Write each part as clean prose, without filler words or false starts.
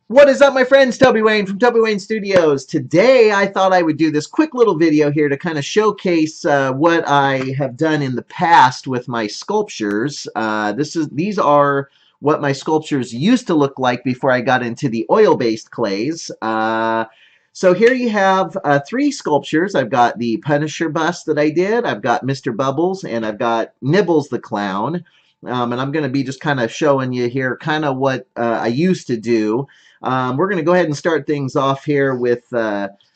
What is up, my friends? Toby Wayne from Toby Wayne Studios. Today, I thought I would do this quick little video here to kind of showcase what I have done in the past with my sculptures. These are what my sculptures used to look like before I got into the oil-based clays. So here you have three sculptures. I've got the Punisher bust that I did. I've got Mr. Bubbles, and I've got Nibbles the Clown. And I'm going to be just kind of showing you here kind of what I used to do. We're going to go ahead and start things off here with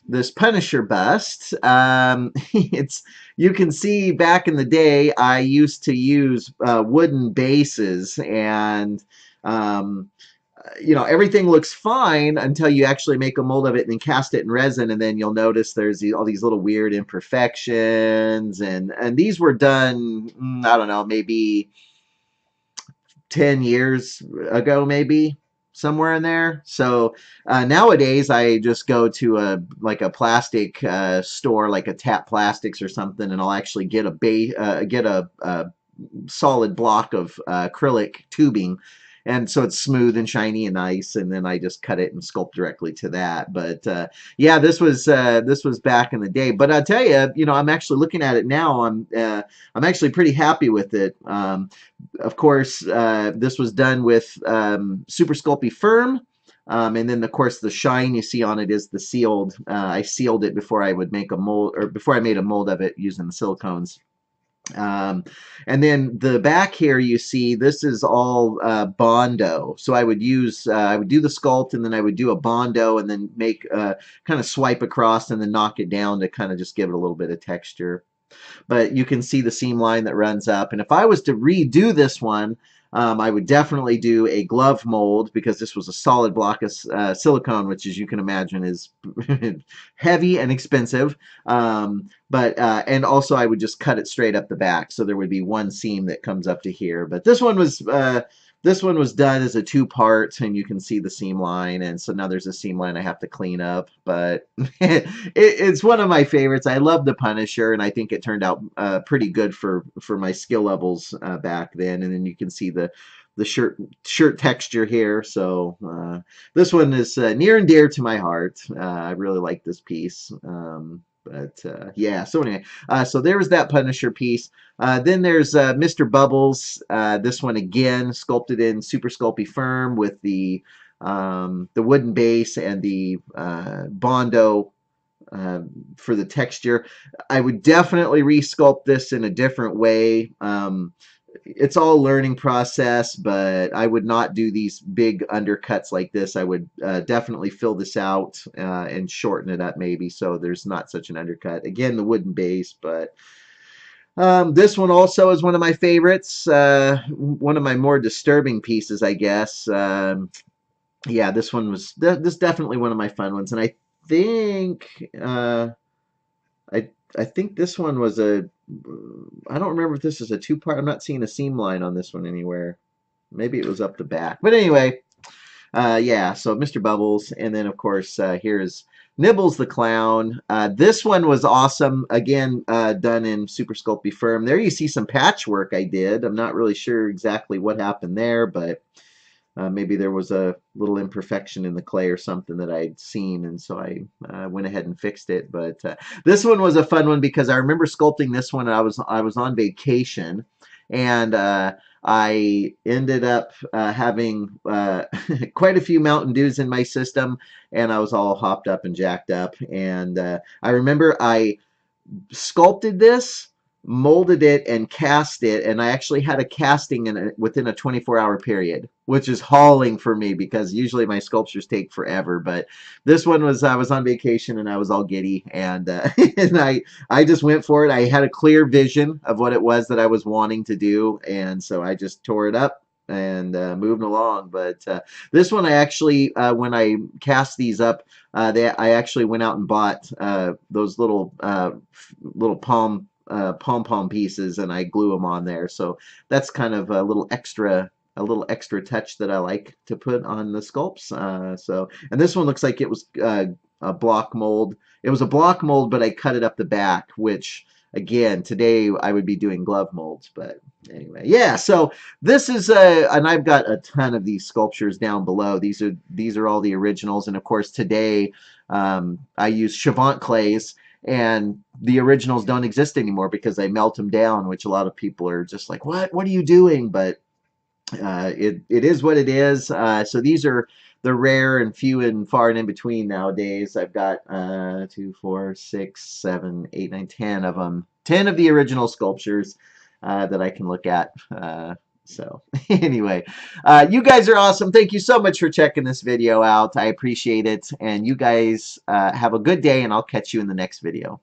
this Punisher bust. It's you can see back in the day I used to use wooden bases, and you know, everything looks fine until you actually make a mold of it and then cast it in resin, and then you'll notice there's all these little weird imperfections, and these were done, I don't know, maybe 10 years ago, maybe somewhere in there. So nowadays I just go to a plastic store, like a Tap Plastics or something, and I'll actually get a solid block of acrylic tubing, and so it's smooth and shiny and nice, and then I just cut it and sculpt directly to that. But yeah, this was back in the day. But I'll tell you, you know, I'm actually looking at it now. I'm actually pretty happy with it. Of course, this was done with Super Sculpey Firm. And then, of course, the shine you see on it is the sealed. I sealed it before I would make a mold, or before I made a mold of it using the silicones. Um, and then the back here, you see, this is all Bondo. So I would I would do the sculpt, and then I would do a Bondo, and then make kind of swipe across and then knock it down to kind of just give it a little bit of texture. But you can see the seam line that runs up. And if I was to redo this one, I would definitely do a glove mold, because this was a solid block of silicone, which, as you can imagine, is heavy and expensive. And also I would just cut it straight up the back, so there would be one seam that comes up to here. But this one was done as a two-part, and you can see the seam line, and so now there's a seam line I have to clean up. But it's one of my favorites. I love the Punisher, and I think it turned out pretty good for my skill levels back then. And then you can see the shirt texture here. So this one is near and dear to my heart. I really like this piece. Yeah, so anyway, so there was that Punisher piece. Then there's Mr. Bubbles. This one again, sculpted in Super Sculpey Firm with the wooden base and the Bondo for the texture. I would definitely resculpt this in a different way. It's all a learning process, but I would not do these big undercuts like this. I would definitely fill this out and shorten it up, maybe, so there's not such an undercut. Again, the wooden base. But this one also is one of my favorites, one of my more disturbing pieces, I guess. Yeah, this definitely one of my fun ones, and I think I think this one was I don't remember if this is a two-part. I'm not seeing a seam line on this one anywhere. Maybe it was up the back. But anyway, yeah, so Mr. Bubbles. And then, of course, here's Nibbles the Clown. This one was awesome. Again, done in Super Sculpey Firm. There you see some patchwork I did. I'm not really sure exactly what happened there, but maybe there was a little imperfection in the clay or something that I'd seen, and so I went ahead and fixed it. But this one was a fun one, because I remember sculpting this one. I was on vacation, and I ended up having quite a few Mountain Dews in my system, and I was all hopped up and jacked up. And I remember I sculpted this, molded it, and cast it, and I actually had a casting within a 24-hour period, which is hauling for me, because usually my sculptures take forever. But this one was, I was on vacation and I was all giddy, and and I just went for it. I had a clear vision of what it was that I was wanting to do, and so I just tore it up and moving along. But this one, I actually, when I cast these up, I actually went out and bought those little pom-pom pieces, and I glue them on there. So that's kind of a little extra touch that I like to put on the sculpts. And this one looks like it was a block mold. It was a block mold, but I cut it up the back, which again, today I would be doing glove molds, but anyway, yeah. So this is and I've got a ton of these sculptures down below. These are all the originals, and of course today I use Chavant clays, and the originals don't exist anymore because I melt them down, which a lot of people are just like, what are you doing? But it is what it is. So these are the rare and few and far and in between nowadays. I've got 2, 4, 6, 7, 8, 9, 10 of them. 10 of the original sculptures that I can look at. So anyway, you guys are awesome. Thank you so much for checking this video out. I appreciate it. And you guys have a good day, and I'll catch you in the next video.